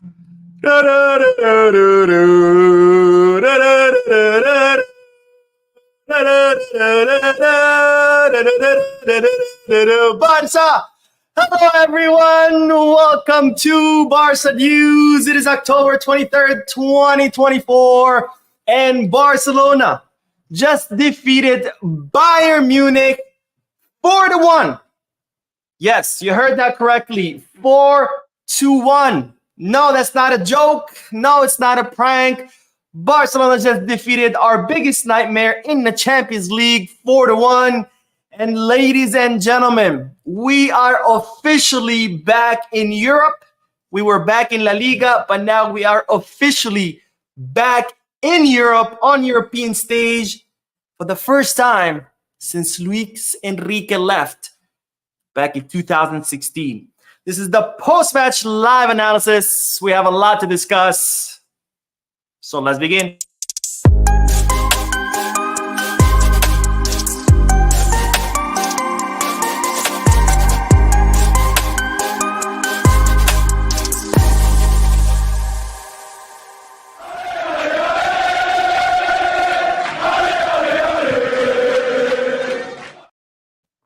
Barca! Hello everyone! Welcome to Barca News. It is October 23rd, 2024, and Barcelona just defeated Bayern Munich 4-1. Yes, you heard that correctly. 4-1. No, that's not a joke. No, it's not a prank. Barcelona just defeated our biggest nightmare in the Champions League 4-1. And ladies and gentlemen, we are officially back in Europe. We were back in La Liga, but now we are officially back in Europe on European stage for the first time since Luis Enrique left back in 2016. This is the post-match live analysis. We have a lot to discuss. So let's begin.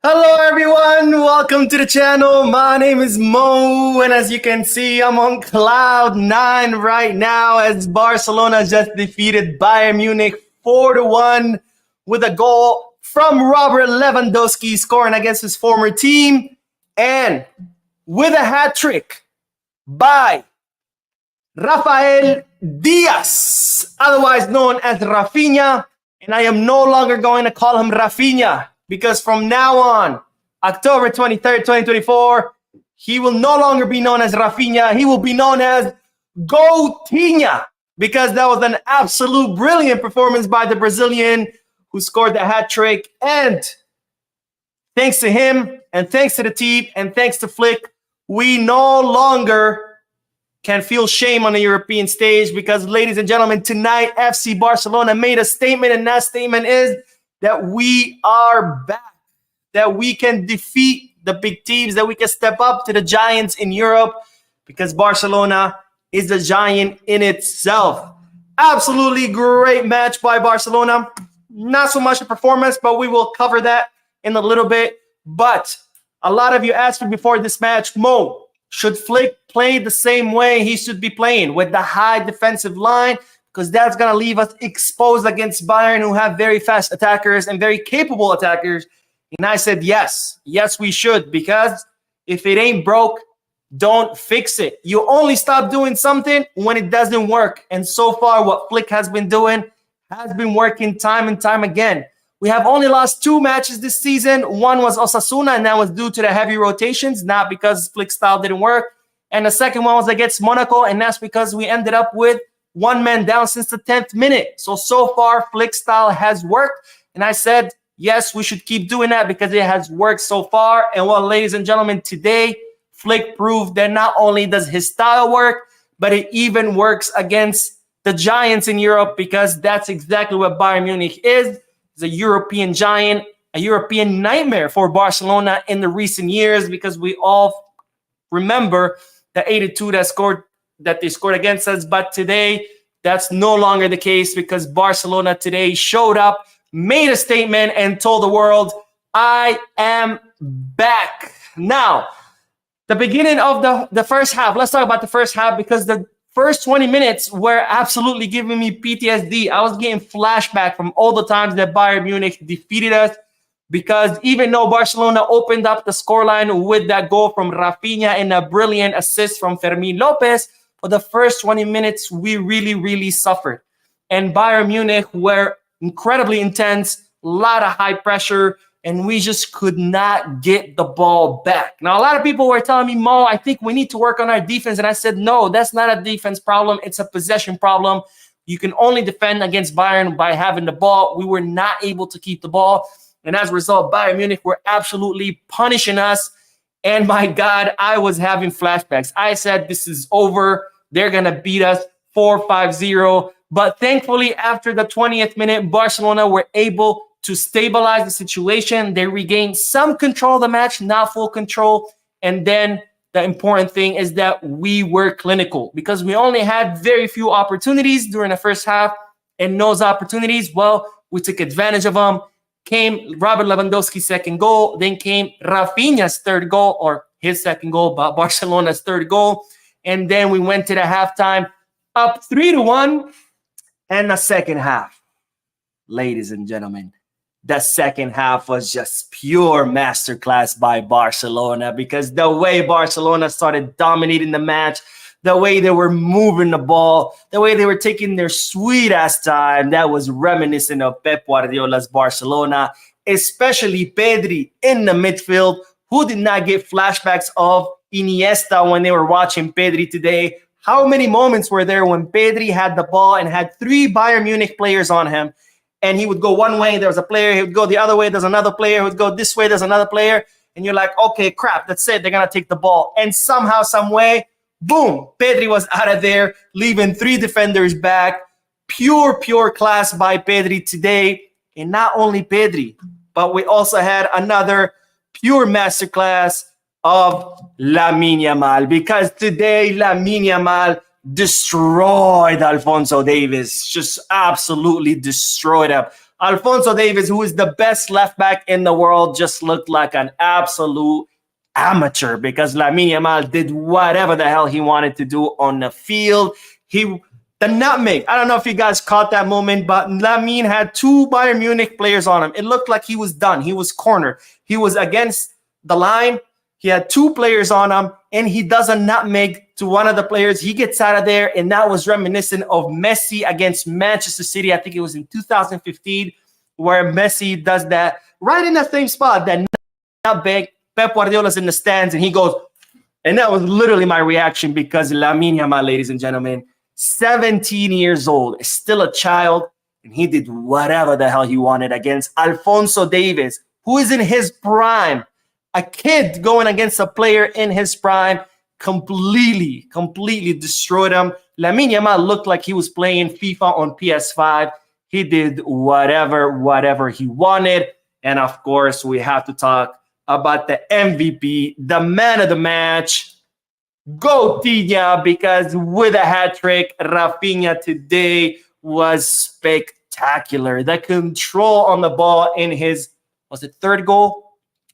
Hello everyone, welcome to the channel. My name is Mo, and as you can see, I'm on cloud 9 right now as Barcelona just defeated Bayern Munich 4-1 with a goal from Robert Lewandowski scoring against his former team, and with a hat trick by Rafael Diaz, otherwise known as Raphinha, and I am no longer going to call him Raphinha, because from now on, October 23rd, 2024, he will no longer be known as Raphinha. He will be known as GOATinha, because that was an absolute brilliant performance by the Brazilian who scored the hat trick. And thanks to him, and thanks to the team, and thanks to Flick, we no longer can feel shame on the European stage, because, ladies and gentlemen, tonight FC Barcelona made a statement, and that statement is that we are back, that we can defeat the big teams, that we can step up to the giants in Europe, because Barcelona is a giant in itself. Absolutely great match by Barcelona. Not so much a performance, but we will cover that in a little bit. But a lot of you asked me before this match, Mo, should Flick play the same way he should be playing, with the high defensive line? Because that's going to leave us exposed against Bayern, who have very fast attackers and very capable attackers. And I said, yes, we should, because if it ain't broke, don't fix it. You only stop doing something when it doesn't work. And so far, what Flick has been doing has been working time and time again. We have only lost 2 matches this season. One was Osasuna, and that was due to the heavy rotations, not because Flick's style didn't work. And the second one was against Monaco, and that's because we ended up with 1 man down since the 10th minute. So far, Flick's style has worked. And I said, yes, we should keep doing that because it has worked so far. And well, ladies and gentlemen, today, Flick proved that not only does his style work, but it even works against the giants in Europe, because that's exactly what Bayern Munich is. It's a European giant, a European nightmare for Barcelona in the recent years, because we all remember the 82 that they scored against us. But today, that's no longer the case, because Barcelona today showed up, made a statement, and told the world, I am back. Now, the beginning of the first half, let's talk about the first half, because the first 20 minutes were absolutely giving me PTSD. I was getting flashback from all the times that Bayern Munich defeated us, because even though Barcelona opened up the scoreline with that goal from Raphinha and a brilliant assist from Fermin Lopez, for the first 20 minutes, we really suffered. And Bayern Munich were incredibly intense, a lot of high pressure, and we just could not get the ball back. Now, a lot of people were telling me, Mo, I think we need to work on our defense. And I said, no, that's not a defense problem. It's a possession problem. You can only defend against Bayern by having the ball. We were not able to keep the ball. And as a result, Bayern Munich were absolutely punishing us. And my God, I was having flashbacks. I said, this is over. They're going to beat us 4-5-0. But thankfully, after the 20th minute, Barcelona were able to stabilize the situation. They regained some control of the match, not full control. And then the important thing is that we were clinical because we only had very few opportunities during the first half. And those opportunities, well, we took advantage of them. Came Robert Lewandowski's second goal. Then came Raphinha's third goal, or his second goal, but Barcelona's third goal. And then we went to the halftime up 3-1. And the second half, ladies and gentlemen, the second half was just pure masterclass by Barcelona, because the way Barcelona started dominating the match, the way they were moving the ball, the way they were taking their sweet-ass time, that was reminiscent of Pep Guardiola's Barcelona, especially Pedri in the midfield. Who did not get flashbacks of Iniesta when they were watching Pedri today? How many moments were there when Pedri had the ball and had 3 Bayern Munich players on him, and he would go one way, there was a player, he would go the other way, there's another player, he would go this way, there's another player, and you're like, okay, crap, that's it, they're going to take the ball. And somehow, some way, boom, Pedri was out of there, leaving 3 defenders back. Pure class by Pedri today. And not only Pedri, but we also had another pure masterclass of Lamine Yamal, because today Lamine Yamal destroyed Alphonso Davies, just absolutely destroyed him. Alphonso Davies, who is the best left back in the world, just looked like an absolute amateur, because Lamine Yamal did whatever the hell he wanted to do on the field. The nutmeg, I don't know if you guys caught that moment, but Lamine had 2 Bayern Munich players on him. It looked like he was done. He was cornered. He was against the line. He had 2 players on him, and he does a nutmeg to one of the players. He gets out of there, and that was reminiscent of Messi against Manchester City. I think it was in 2015, where Messi does that right in that same spot, that nutmeg. Pep Guardiola's in the stands, and he goes, and that was literally my reaction, because Lamine Yamal, ladies and gentlemen, 17 years old, is still a child, and he did whatever the hell he wanted against Alphonso Davies, who is in his prime. A kid going against a player in his prime, completely destroyed him. Lamine Yamal looked like he was playing FIFA on PS5. He did whatever he wanted. And of course, we have to talk about the MVP, the man of the match, GOATinha, because with a hat trick, Raphinha today was spectacular. The control on the ball in his, was it third goal?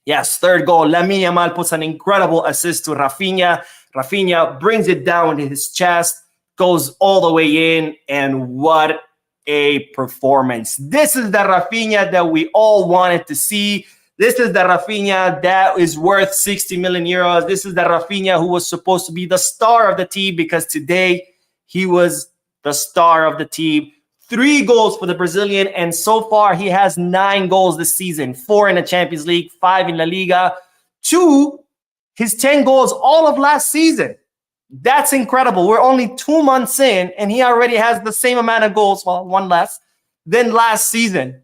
Yes, third goal. Lamine Yamal puts an incredible assist to Raphinha. Raphinha brings it down to his chest, goes all the way in, and what a performance. This is the Raphinha that we all wanted to see. This is the Raphinha that is worth 60 million euros. This is the Raphinha who was supposed to be the star of the team, because today he was the star of the team. 3 goals for the Brazilian, and so far he has 9 goals this season. 4 in the Champions League, 5 in La Liga. 2, his 10 goals all of last season. That's incredible. We're only 2 months in, and he already has the same amount of goals, well, 1 less, than last season.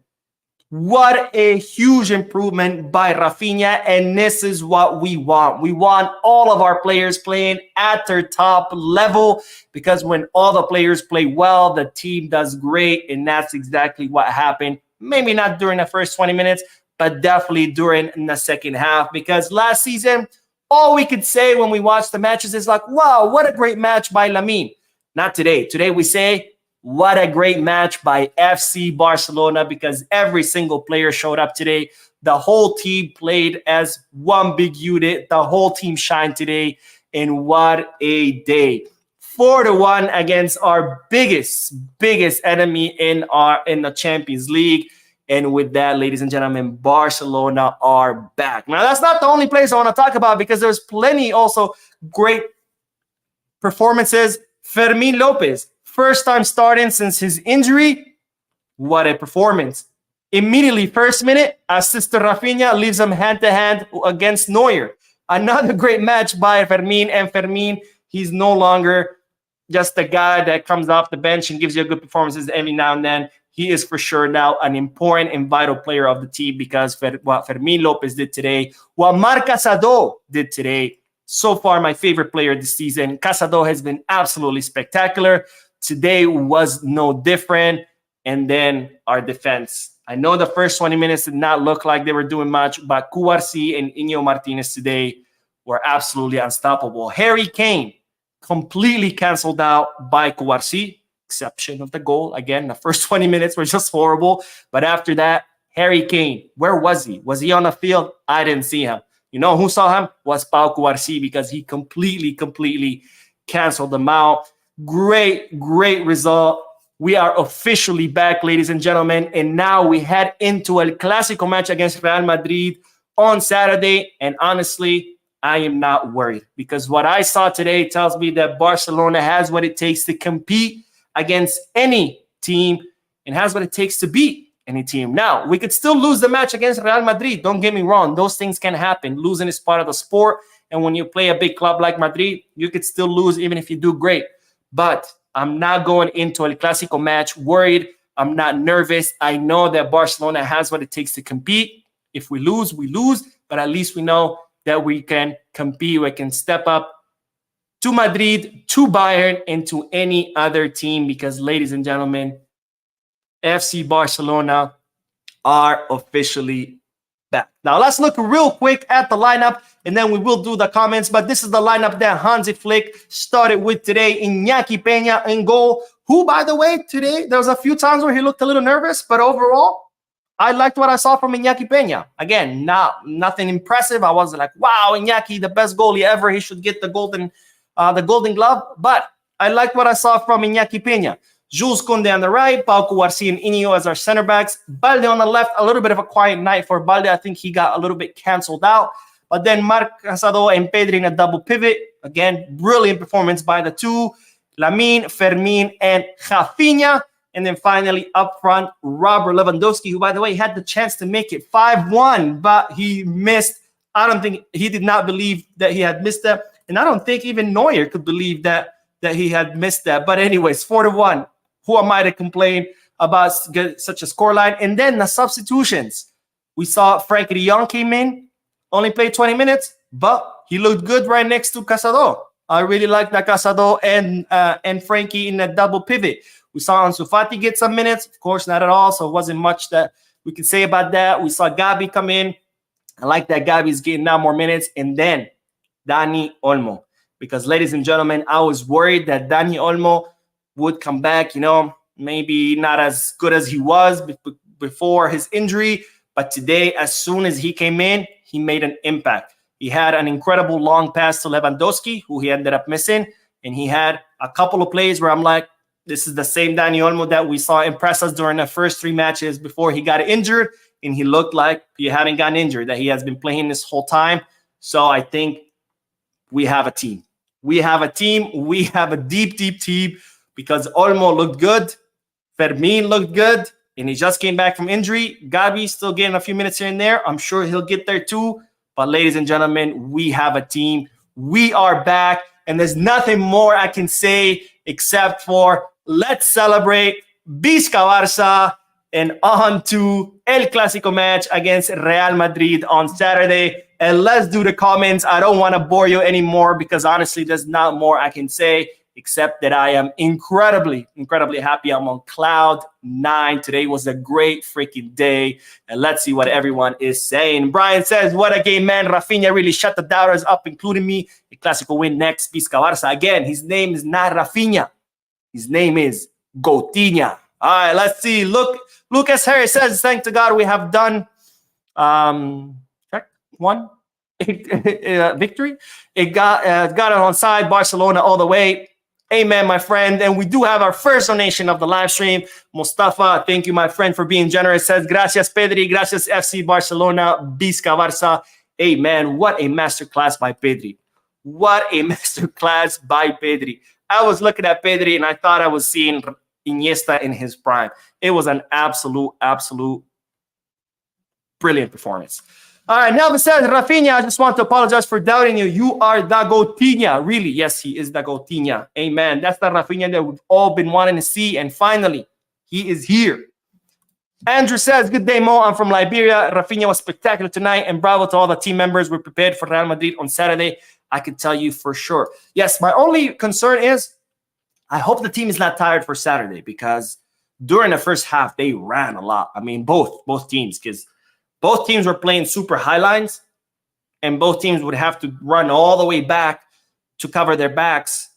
What a huge improvement by Raphinha, and this is what we want. We want all of our players playing at their top level, because when all the players play well, the team does great, and that's exactly what happened. Maybe not during the first 20 minutes, but definitely during the second half, because last season, all we could say when we watched the matches is like, wow, what a great match by Lamine. Not today. Today we say, what a great match by FC Barcelona, because every single player showed up today. The whole team played as one big unit. The whole team shined today, and what a day. 4-1 against our biggest enemy in the Champions League. And with that, ladies and gentlemen, Barcelona are back. Now, that's not the only players I want to talk about, because there's plenty also great performances. Fermín López, first time starting since his injury. What a performance. Immediately, first minute, assist to Raphinha, leaves him hand-to-hand against Neuer. Another great match by Fermín. And Fermín, he's no longer just a guy that comes off the bench and gives you good performances every now and then. He is for sure now an important and vital player of the team, because what Fermín López did today, what Marc Casado did today, so far my favorite player this season. Casado has been absolutely spectacular. Today was no different. And then our defense. I know the first 20 minutes did not look like they were doing much, but Cubarsí and Iñigo Martinez today were absolutely unstoppable. Harry Kane, completely canceled out by Cubarsí, exception of the goal. Again, the first 20 minutes were just horrible. But after that, Harry Kane, where was he? Was he on the field? I didn't see him. You know who saw him? Was Pau Cubarsí, because he completely canceled them out. Great result. We are officially back, ladies and gentlemen. And now we head into El Clasico match against Real Madrid on Saturday. And honestly, I am not worried, because what I saw today tells me that Barcelona has what it takes to compete against any team and has what it takes to beat any team. Now, we could still lose the match against Real Madrid. Don't get me wrong. Those things can happen. Losing is part of the sport. And when you play a big club like Madrid, you could still lose even if you do great. But I'm not going into El Clasico match worried. I'm not nervous. I know that Barcelona has what it takes to compete. If we lose, we lose. But at least we know that we can compete. We can step up to Madrid, to Bayern, and to any other team, because, ladies and gentlemen, FC Barcelona are officially back. Now, let's look real quick at the lineup, and then we will do the comments. But this is the lineup that Hansi Flick started with today. Iñaki Peña in goal, who, by the way, today, there was a few times where he looked a little nervous, but overall, I liked what I saw from Iñaki Peña. Again, nothing impressive. I wasn't like, wow, Iñaki, the best goalie ever. He should get the golden glove. But I liked what I saw from Iñaki Peña. Jules Koundé on the right, Pau Cubarsí and Iñigo as our center backs. Balde on the left, a little bit of a quiet night for Balde. I think he got a little bit canceled out. But then Marc Casado and Pedri in a double pivot. Again, brilliant performance by the two. Lamine, Fermin, and Raphinha. And then finally, up front, Robert Lewandowski, who, by the way, had the chance to make it 5-1, but he missed. I don't think he did not believe that he had missed that. And I don't think even Neuer could believe that he had missed that. But anyways, 4-1. Who am I to complain about such a scoreline? And then the substitutions. We saw Frankie de Jong came in, only played 20 minutes, but he looked good right next to Casado. I really like that Casado and Frankie in that double pivot. We saw Ansu Fati get some minutes. Of course, not at all, so it wasn't much that we could say about that. We saw Gabi come in. I like that Gabi's getting now more minutes. And then Dani Olmo. Because, ladies and gentlemen, I was worried that Dani Olmo would come back, maybe not as good as he was before his injury. But today, as soon as he came in, he made an impact. He had an incredible long pass to Lewandowski, who he ended up missing. And he had a couple of plays where I'm like, this is the same Dani Olmo that we saw impress us during the first 3 matches before he got injured. And he looked like he hadn't gotten injured, that he has been playing this whole time. So I think we have a team. We have a team. We have a deep team, because Olmo looked good. Fermin looked good. And he just came back from injury. Gabi still getting a few minutes here and there. I'm sure he'll get there too. But ladies and gentlemen, we have a team. We are back. And there's nothing more I can say except for let's celebrate. Visca Barça, and on to El Clasico match against Real Madrid on Saturday. And let's do the comments. I don't want to bore you anymore, because honestly, there's not more I can say except that I am incredibly happy. I'm on cloud 9. Today was a great freaking day. And let's see what everyone is saying. Brian says, what a game, man. Raphinha really shut the doubters up, including me. The Clasico win next. Visca Barça. Again, his name is not Raphinha. His name is GOATinha. All right, let's see. Look, Lucas Harris says, thank to God we have done one victory. It got it on side. Barcelona all the way. Amen, my friend. And we do have our first donation of the live stream. Mustafa, thank you, my friend, for being generous. Says, gracias, Pedri. Gracias, FC Barcelona. Visca Barça. Amen. What a masterclass by Pedri. What a masterclass by Pedri. I was looking at Pedri and I thought I was seeing Iniesta in his prime. It was an absolute brilliant performance. All right, Nelvin says, Raphinha, I just want to apologize for doubting you. You are the GOATinha. Really, yes, he is the GOATinha. Amen. That's the Raphinha that we've all been wanting to see. And finally, he is here. Andrew says, good day, Mo. I'm from Liberia. Raphinha was spectacular tonight. And bravo to all the team members. We're prepared for Real Madrid on Saturday. I can tell you for sure. Yes, my only concern is I hope the team is not tired for Saturday, because during the first half, they ran a lot. I mean, both teams, because both teams were playing super high lines, and both teams would have to run all the way back to cover their backs.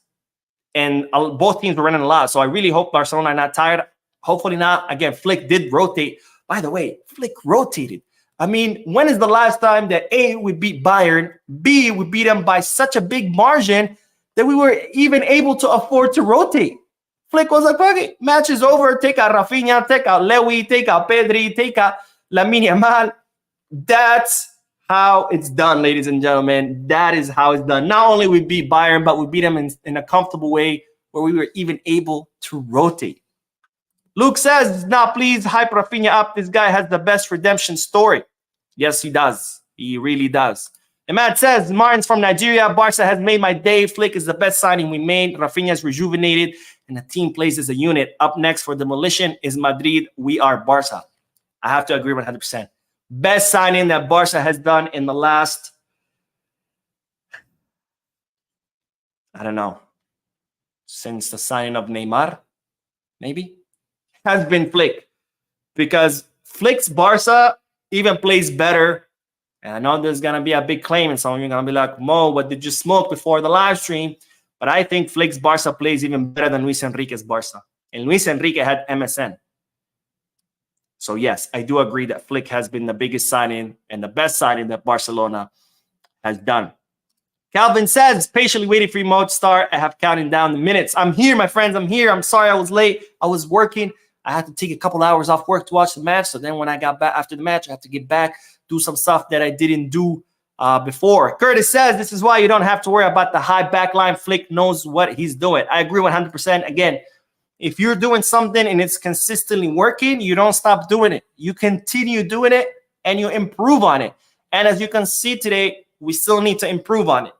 And both teams were running a lot. So I really hope Barcelona are not tired. Hopefully not. Again, Flick did rotate. By the way, Flick rotated. I mean, when is the last time that A, we beat Bayern, B, we beat them by such a big margin that we were even able to afford to rotate? Flick was like, okay, match is over. Take out Raphinha, take out Lewy, take out Pedri, take out Lamine Yamal. That's how it's done, ladies and gentlemen. That is how it's done. Not only we beat Bayern, but we beat them in a comfortable way where we were even able to rotate. Luke says, now please hype Raphinha up. This guy has the best redemption story. Yes, he does. He really does. And Matt says, Martin's from Nigeria. Barca has made my day. Flick is the best signing we made. Raphinha is rejuvenated, and the team plays as a unit. Up next for demolition is Madrid. We are Barca. I have to agree 100%. Best signing that Barca has done in the last, I don't know, since the signing of Neymar, maybe, has been Flick. Because Flick's Barca even plays better. And I know there's going to be a big claim, and some of you are going to be like, Mo, what did you smoke before the live stream? But I think Flick's Barca plays even better than Luis Enrique's Barca. And Luis Enrique had MSN. So, yes, I do agree that Flick has been the biggest signing and the best signing that Barcelona has done. Calvin says, patiently waiting for you, Mo, to start. I have counting down the minutes. I'm here, my friends. I'm here. I'm sorry I was late. I was working. I had to take a couple hours off work to watch the match. So then when I got back after the match, I had to get back, do some stuff that I didn't do before. Curtis says, this is why you don't have to worry about the high backline. Flick knows what he's doing. I agree 100%. Again, if you're doing something and it's consistently working, you don't stop doing it. You continue doing it and you improve on it. And as you can see today, we still need to improve on it.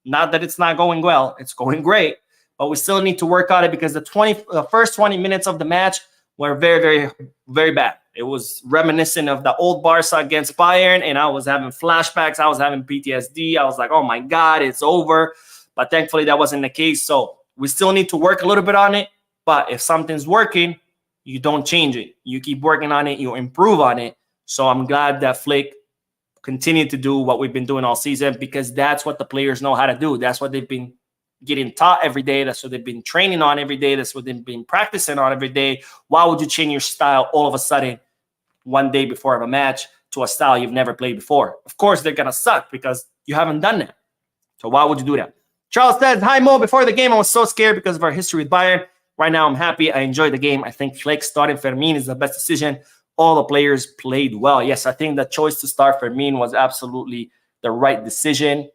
Not that it's not going well. It's going great. But we still need to work on it because the first 20 minutes of the match were very, very, very bad. It was reminiscent of the old Barca against Bayern, and I was having flashbacks. I was having PTSD. I was like, oh, my God, it's over. But thankfully, that wasn't the case. So we still need to work a little bit on it. But if something's working, you don't change it. You keep working on it. You improve on it. So I'm glad that Flick continued to do what we've been doing all season because that's what the players know how to do. That's what they've been getting taught every day. That's what they've been training on every day. That's what they've been practicing on every day. Why would you change your style all of a sudden one day before a match to a style you've never played before? Of course, they're going to suck because you haven't done that. So why would you do that? Charles says, hi, Mo. Before the game, I was so scared because of our history with Bayern. Right now, I'm happy. I enjoyed the game. I think Flick starting Fermin is the best decision. All the players played well. Yes, I think the choice to start Fermin was absolutely the right decision.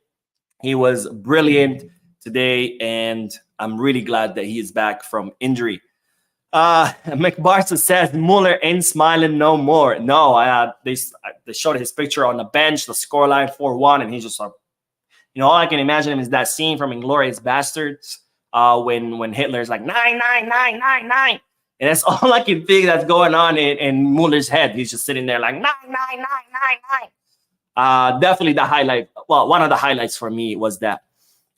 He was brilliant today, and I'm really glad that he is back from injury. McBarca says, Muller ain't smiling no more. No, they showed his picture on the bench, the scoreline 4-1, and he's just like, all I can imagine is that scene from Inglourious Bastards when Hitler's like, 99999. And that's all I can think that's going on in Muller's head. He's just sitting there like, 99999. Definitely the highlight. Well, one of the highlights for me was that.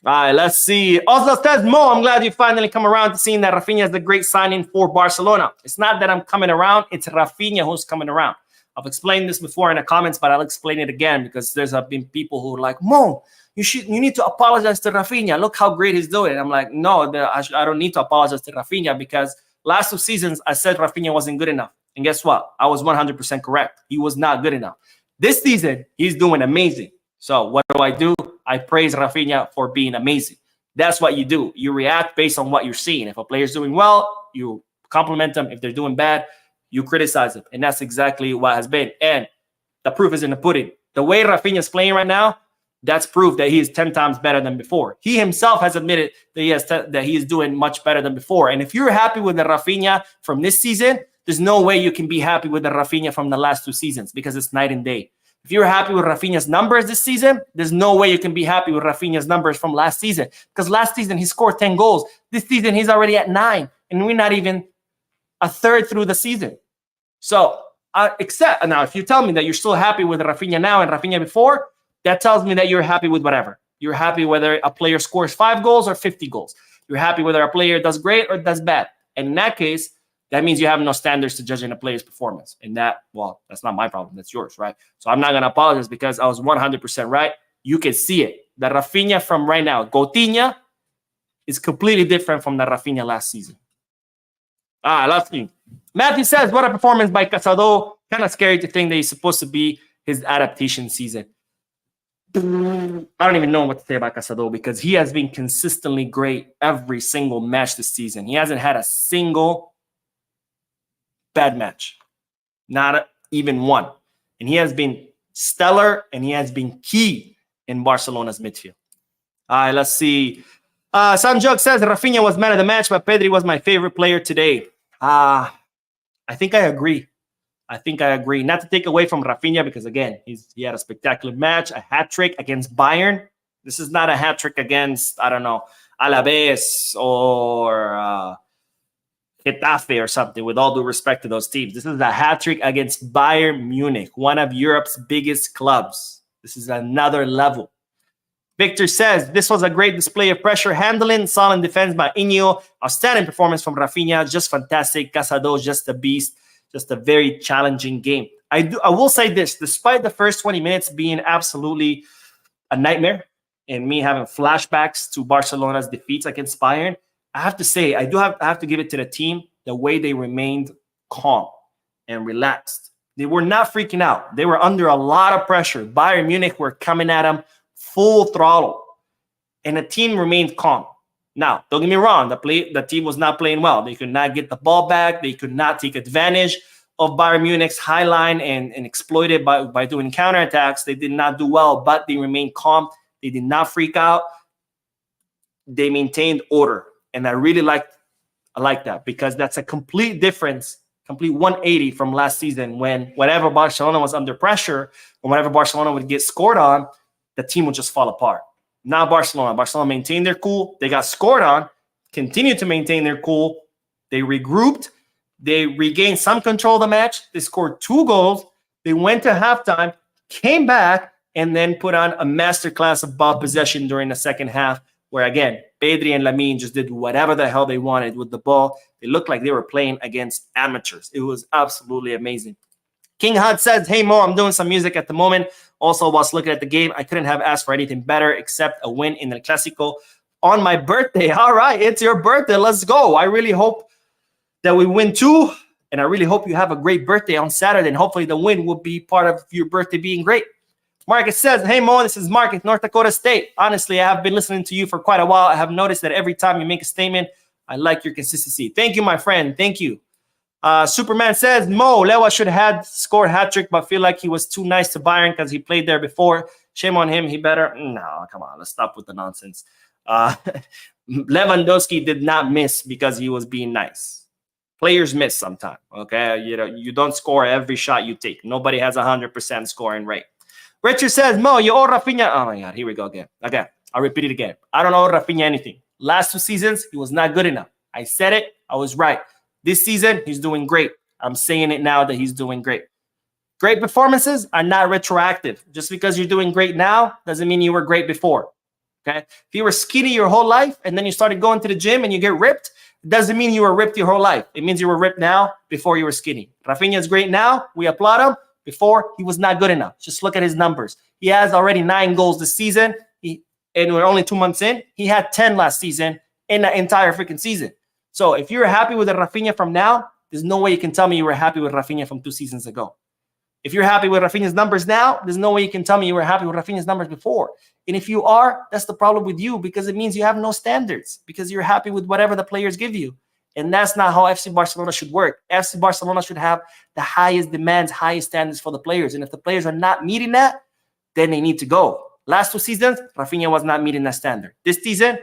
All right, let's see. Also says, Mo, I'm glad you finally come around to seeing that Raphinha is the great signing for Barcelona. It's not that I'm coming around. It's Raphinha who's coming around. I've explained this before in the comments, but I'll explain it again because there's been people who are like, Mo, you need to apologize to Raphinha. Look how great he's doing. I'm like, no, I don't need to apologize to Raphinha because last 2 seasons, I said Raphinha wasn't good enough. And guess what? I was 100% correct. He was not good enough. This season, he's doing amazing. So what do? I praise Raphinha for being amazing. That's what you do. You react based on what you're seeing. If a player's doing well, you compliment them. If they're doing bad, you criticize them. And that's exactly what has been. And the proof is in the pudding. The way Raphinha is playing right now, that's proof that he is 10 times better than before. He himself has admitted that he is doing much better than before. And if you're happy with the Raphinha from this season, there's no way you can be happy with the Raphinha from the last 2 seasons because it's night and day. If you're happy with Raphinha's numbers this season, there's no way you can be happy with Raphinha's numbers from last season because last season he scored 10 goals. This season he's already at 9, and we're not even a third through the season. So, except now, if you tell me that you're still happy with Raphinha now and Raphinha before, that tells me that you're happy with whatever. You're happy whether a player scores 5 goals or 50 goals. You're happy whether a player does great or does bad. And in that case, that means you have no standards to judging a player's performance. And that, well, that's not my problem. That's yours, right? So I'm not going to apologize because I was 100% right. you can see it. The Raphinha from right now, GOATinha, is completely different from the Raphinha last season. Last thing. Matthew says, what a performance by Casado. Kind of scary to think that he's supposed to be his adaptation season. I don't even know what to say about Casado because he has been consistently great every single match this season. He hasn't had a single bad match. Not even one. And he has been stellar and he has been key in Barcelona's midfield. All right, let's see. Sanjog says Raphinha was man of the match, but Pedri was my favorite player today. I think I agree. Not to take away from Raphinha because, again, he had a spectacular match, a hat-trick against Bayern. This is not a hat-trick against, I don't know, Alaves or Getafe or something, with all due respect to those teams. This is a hat-trick against Bayern Munich, one of Europe's biggest clubs. This is another level. Victor says, this was a great display of pressure handling, solid defense by Iñigo, outstanding performance from Raphinha, just fantastic. Casado, just a beast, just a very challenging game. I will say this, despite the first 20 minutes being absolutely a nightmare and me having flashbacks to Barcelona's defeats against Bayern, I have to say, I have to give it to the team, the way they remained calm and relaxed. They were not freaking out. They were under a lot of pressure. Bayern Munich were coming at them full throttle, and the team remained calm. Now, don't get me wrong, the team was not playing well. They could not get the ball back. They could not take advantage of Bayern Munich's high line and exploit it by doing counterattacks. They did not do well, but they remained calm. They did not freak out. They maintained order, and I really like that because that's a complete difference, complete 180 from last season when whenever Barcelona was under pressure or whenever Barcelona would get scored on, the team would just fall apart. Now Barcelona maintained their cool. They got scored on, continued to maintain their cool. They regrouped. They regained some control of the match. They scored 2 goals. They went to halftime, came back, and then put on a masterclass of ball possession during the second half, where, again, Pedri and Lamine just did whatever the hell they wanted with the ball. They looked like they were playing against amateurs. It was absolutely amazing. King Hud says, hey, Mo, I'm doing some music at the moment. Also, whilst looking at the game, I couldn't have asked for anything better except a win in the Classico on my birthday. All right, it's your birthday. Let's go. I really hope that we win too, and I really hope you have a great birthday on Saturday, and hopefully the win will be part of your birthday being great. Marcus says, hey, Mo, this is Marcus, North Dakota State. Honestly, I have been listening to you for quite a while. I have noticed that every time you make a statement, I like your consistency. Thank you, my friend. Thank you. Superman says, Mo, Lewa should have scored hat-trick, but feel like he was too nice to Bayern because he played there before. Shame on him. He better. No, come on. Let's stop with the nonsense. Lewandowski did not miss because he was being nice. Players miss sometimes, okay? You don't score every shot you take. Nobody has 100% scoring rate. Richard says, Mo, you owe Raphinha. Oh, my God. Here we go again. Okay. I'll repeat it again. I don't owe Raphinha anything. Last 2 seasons, he was not good enough. I said it. I was right. This season, he's doing great. I'm saying it now that he's doing great. Great performances are not retroactive. Just because you're doing great now doesn't mean you were great before. Okay? If you were skinny your whole life and then you started going to the gym and you get ripped, it doesn't mean you were ripped your whole life. It means you were ripped now before you were skinny. Raphinha is great now. We applaud him. Before, he was not good enough. Just look at his numbers. He has already 9 goals this season, and we're only 2 months in. He had 10 last season in the entire freaking season. So if you're happy with the Raphinha from now, there's no way you can tell me you were happy with Raphinha from 2 seasons ago. If you're happy with Raphinha's numbers now, there's no way you can tell me you were happy with Raphinha's numbers before. And if you are, that's the problem with you because it means you have no standards because you're happy with whatever the players give you. And that's not how FC Barcelona should work. FC Barcelona should have the highest demands, highest standards for the players. And if the players are not meeting that, then they need to go. Last 2 seasons, Raphinha was not meeting that standard. This season,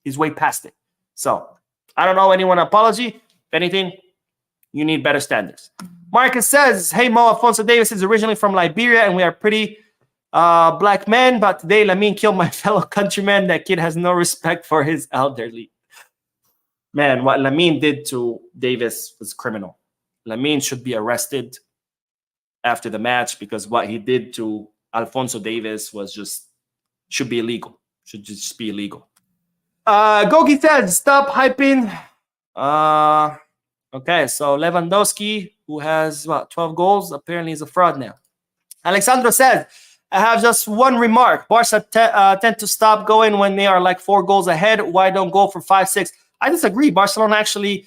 he's way past it. So I don't owe anyone an apology. If anything, you need better standards. Marcus says, hey, Mo, Alfonso Davis is originally from Liberia, and we are pretty black men, but today Lamine killed my fellow countryman. That kid has no respect for his elderly. Man, what Lamine did to Davis was criminal. Lamine should be arrested after the match because what he did to Alfonso Davis should be illegal. Should just be illegal. Gogi says, stop hyping. Okay, so Lewandowski, who has, 12 goals, apparently is a fraud now. Alexandro says, I have just one remark. Barca tend to stop going when they are like 4 goals ahead. Why don't go for 5-6? I disagree. Barcelona actually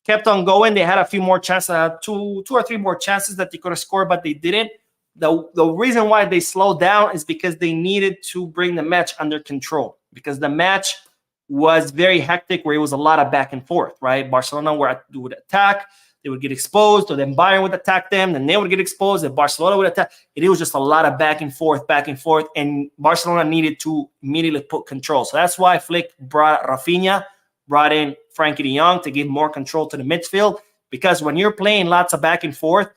kept on going. They had a few more chances, two or three more chances that they could have scored, but they didn't. The reason why they slowed down is because they needed to bring the match under control, because the match was very hectic, where it was a lot of back and forth, right? Barcelona would attack, they would get exposed, or then Bayern would attack them, then they would get exposed, and Barcelona would attack. It was just a lot of back and forth, and Barcelona needed to immediately put control. So that's why Flick brought Raphinha, brought in Frankie de Jong to give more control to the midfield, because when you're playing lots of back and forth,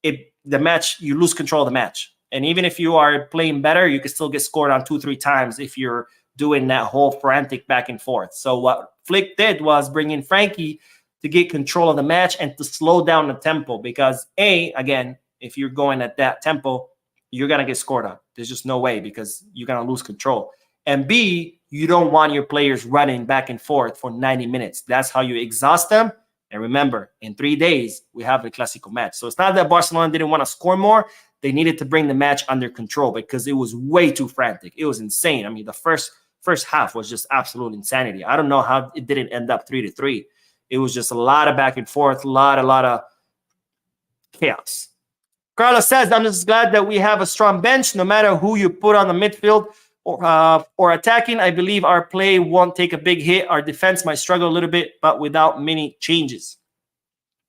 you lose control of the match. And even if you are playing better, you can still get scored on 2-3 times if you're doing that whole frantic back and forth. So what Flick did was bring in Frankie to get control of the match and to slow down the tempo, because again, if you're going at that tempo, you're going to get scored on. There's just no way, because you're going to lose control. And B, you don't want your players running back and forth for 90 minutes. That's how you exhaust them. And remember, in 3 days, we have the Classico match. So it's not that Barcelona didn't want to score more. They needed to bring the match under control, because it was way too frantic. It was insane. I mean, the first half was just absolute insanity. I don't know how it didn't end up 3-3. It was just a lot of back and forth, a lot of chaos. Carlos says, I'm just glad that we have a strong bench. No matter who you put on the midfield or attacking, I believe our play won't take a big hit. Our defense might struggle a little bit, but without many changes.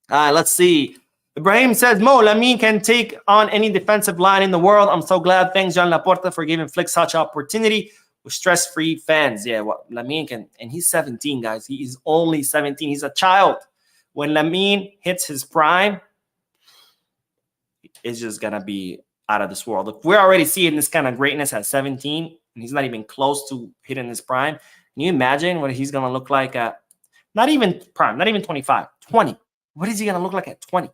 Let's see. Ibrahim says, Mo, Lamine can take on any defensive line in the world. I'm so glad. Thanks, John Laporta, for giving Flick such opportunity with stress-free fans. Yeah, Lamine can, and he's 17, guys. He is only 17. He's a child. When Lamine hits his prime, it's just going to be out of this world. If we're already seeing this kind of greatness at 17, and he's not even close to hitting his prime, can you imagine what he's going to look like at, not even prime, not even 25, 20. What is he going to look like at 20?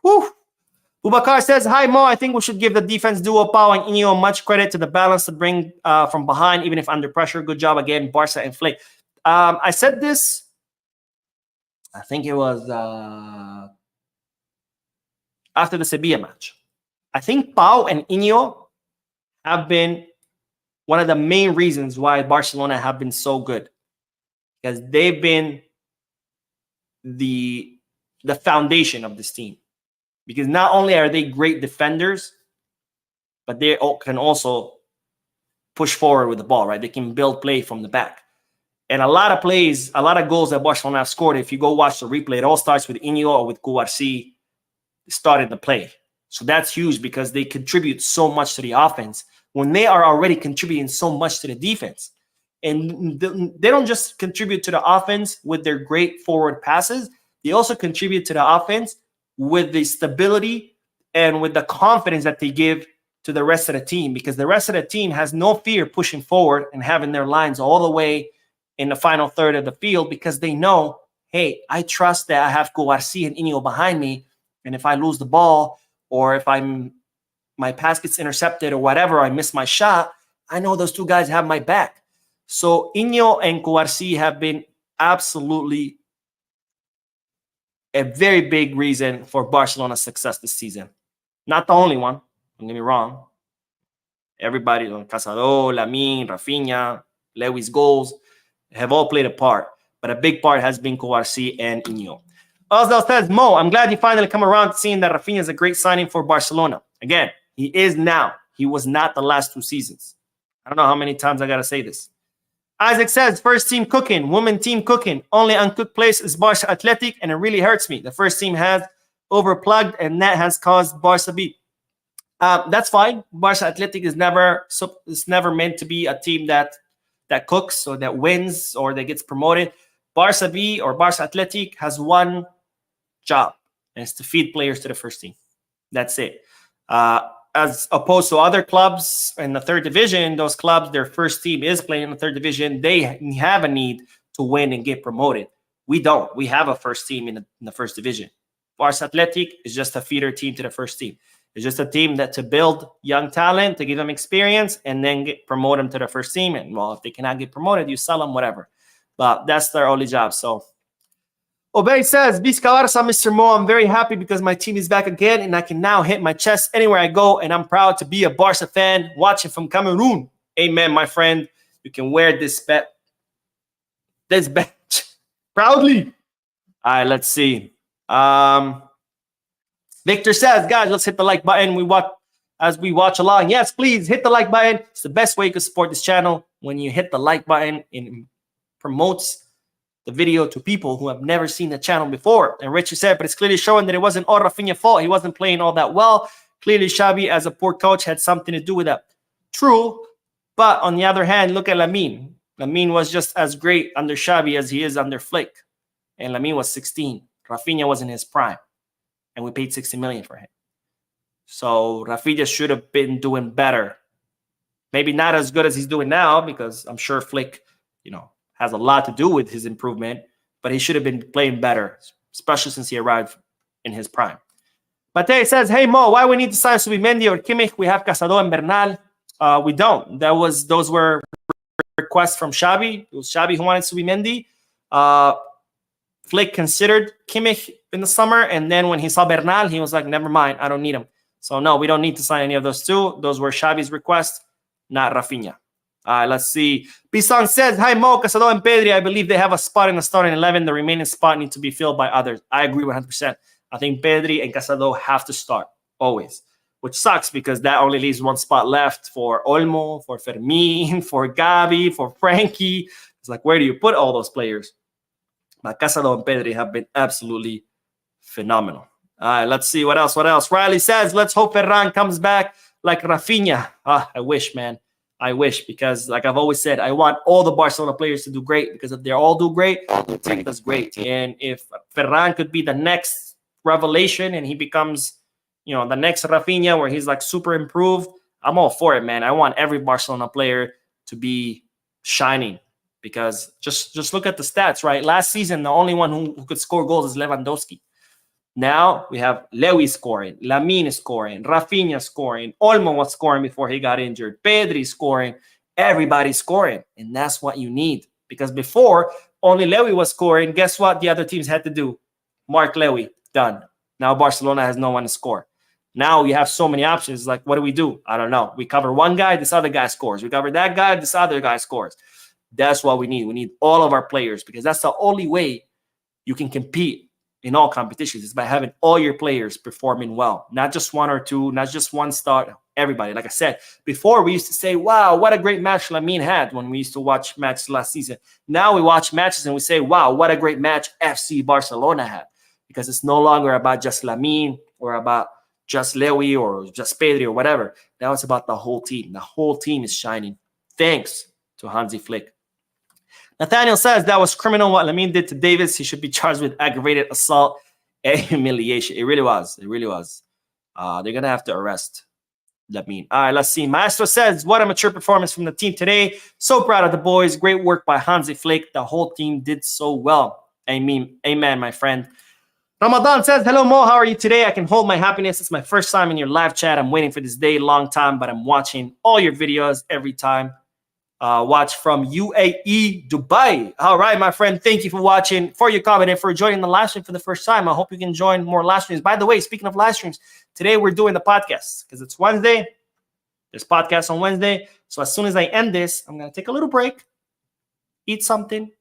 Whew. Boubacar says, hi, Mo. I think we should give the defense duo Pau and Inyo much credit to the balance to bring from behind, even if under pressure. Good job again, Barca and Flick. I said this, I think it was after the Sevilla match. I think Pau and Inyo have been one of the main reasons why Barcelona have been so good, because they've been the foundation of this team. Because not only are they great defenders, but they can also push forward with the ball, right? They can build play from the back. And a lot of plays, a lot of goals that Barcelona have scored, if you go watch the replay, it all starts with Inyo or with Cubarsí starting the play. So that's huge, because they contribute so much to the offense when they are already contributing so much to the defense. And they don't just contribute to the offense with their great forward passes. They also contribute to the offense with the stability and with the confidence that they give to the rest of the team, because the rest of the team has no fear pushing forward and having their lines all the way in the final third of the field, because they know, hey, I trust that I have Cubarsí and Inyo behind me, and if I lose the ball, or if my pass gets intercepted or whatever, I miss my shot, I know those two guys have my back. So Inyo and Cubarsí have been absolutely a very big reason for Barcelona's success this season. Not the only one, don't get me wrong. Everybody, Cazador, Lamine, Raphinha, Lewis goals, have all played a part. But a big part has been Cubarsí and Inyo. Osdale says, Mo, I'm glad you finally come around to seeing that Raphinha is a great signing for Barcelona. Again, he is now. He was not the last 2 seasons. I don't know how many times I got to say this. Isaac says, first team cooking, women team cooking. Only uncooked place is Barca Athletic, and it really hurts me. The first team has overplugged, and that has caused Barca beat. That's fine. Barca Athletic is never meant to be a team that cooks or that wins or that gets promoted. Barca B or Barca Athletic has one job, and it's to feed players to the first team. That's it. As opposed to other clubs in the third division, those clubs, their first team is playing in the third division. They have a need to win and get promoted. We don't. We have a first team in the first division. Barca Athletic is just a feeder team to the first team. It's just a team that to build young talent, to give them experience, and then promote them to the first team. And, well, if they cannot get promoted, you sell them, whatever. But that's their only job. So Obey says, Vizca Barca, Mr. Mo, I'm very happy because my team is back again and I can now hit my chest anywhere I go, and I'm proud to be a Barca fan watching from Cameroon. Amen, my friend. You can wear this badge proudly. All right, let's see. Victor says, guys, let's hit the like button. We watch along. Yes, please hit the like button. It's the best way you can support this channel. When you hit the like button, it promotes the video to people who have never seen the channel before. And Richard said, but it's clearly showing that it wasn't all Raphinha's fault. He wasn't playing all that well. Clearly, Xavi, as a poor coach, had something to do with that. True, but on the other hand, look at Lamine. Lamine was just as great under Xavi as he is under Flick. And Lamine was 16. Raphinha was in his prime. And we paid 60 million for him. So Raphinha should have been doing better. Maybe not as good as he's doing now, because I'm sure Flick, has a lot to do with his improvement, but he should have been playing better, especially since he arrived in his prime. Matei says, hey Mo, why we need to sign Subimendi or Kimmich? We have Casado and Bernal. We don't. Those were requests from Xavi. It was Xavi who wanted Subimendi. Flick considered Kimmich in the summer, and then when he saw Bernal, he was like, never mind, I don't need him. So no, we don't need to sign any of those two. Those were Xavi's requests, not Raphinha. Let's see. Bisong says, hi Mo, Casado and Pedri. I believe they have a spot in the starting 11. The remaining spot needs to be filled by others. I agree 100%. I think Pedri and Casado have to start, always. Which sucks because that only leaves one spot left for Olmo, for Fermin, for Gavi, for Frankie. It's like, where do you put all those players? But Casado and Pedri have been absolutely phenomenal. All right, let's see what else. Riley says, let's hope Ferran comes back like Raphinha. I wish, man. I wish, because like I've always said, I want all the Barcelona players to do great, because if they all do great, the team does great. And if Ferran could be the next revelation and he becomes, the next Raphinha where he's like super improved, I'm all for it, man. I want every Barcelona player to be shining, because just look at the stats, right? Last season, the only one who could score goals is Lewandowski. Now we have Lewy scoring, Lamine scoring, Raphinha scoring, Olmo was scoring before he got injured, Pedri scoring, everybody's scoring. And that's what you need. Because before, only Lewy was scoring. Guess what the other teams had to do? Mark Lewy, done. Now Barcelona has no one to score. Now you have so many options. Like, what do? I don't know. We cover one guy, this other guy scores. We cover that guy, this other guy scores. That's what we need. We need all of our players, because that's the only way you can compete in all competitions, is by having all your players performing well. Not just one or two, not just one star, everybody. Like I said, before we used to say, wow, what a great match Lamine had when we used to watch matches last season. Now we watch matches and we say, wow, what a great match FC Barcelona had. Because it's no longer about just Lamine or about just Lewy or just Pedri or whatever. Now it's about the whole team. The whole team is shining. Thanks to Hansi Flick. Nathaniel says that was criminal what Lamine did to Davis. He should be charged with aggravated assault and humiliation. It really was. It really was. They're going to have to arrest Lamine. All right, let's see. Maestro says, what a mature performance from the team today. So proud of the boys. Great work by Hansi Flick. The whole team did so well. Amen, my friend. Ramadan says, hello, Mo. How are you today? I can hold my happiness. It's my first time in your live chat. I'm waiting for this day, long time, but I'm watching all your videos every time. Watch from UAE, Dubai. All right, my friend. Thank you for watching, for your comment, and for joining the live stream for the first time. I hope you can join more live streams. By the way, speaking of live streams, today we're doing the podcast because it's Wednesday. There's podcasts on Wednesday. So as soon as I end this, I'm going to take a little break, eat something,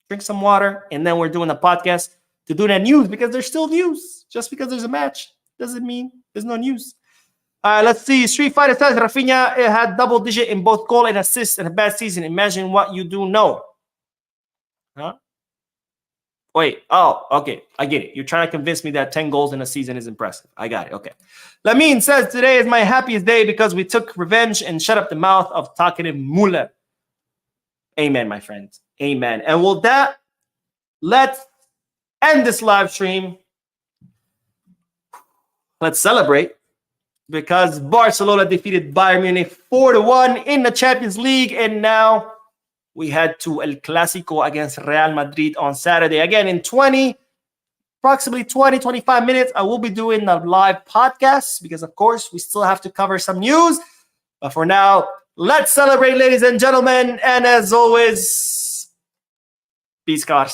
drink some water, and then we're doing the podcast to do that news, because there's still news. Just because there's a match doesn't mean there's no news. Let's see. Street Fighter says Raphinha had double digit in both goal and assists in a bad season. Imagine what you do know. Huh? Wait. Oh, okay. I get it. You're trying to convince me that 10 goals in a season is impressive. I got it. Okay. Lamine says today is my happiest day because we took revenge and shut up the mouth of talkative Muller. Amen, my friends. Amen. And with that, let's end this live stream. Let's celebrate, because Barcelona defeated Bayern Munich 4-1 in the Champions League. And now we head to El Clasico against Real Madrid on Saturday. Again, in approximately 20, 25 minutes, I will be doing a live podcast because, of course, we still have to cover some news. But for now, let's celebrate, ladies and gentlemen. And as always, peace, Barca.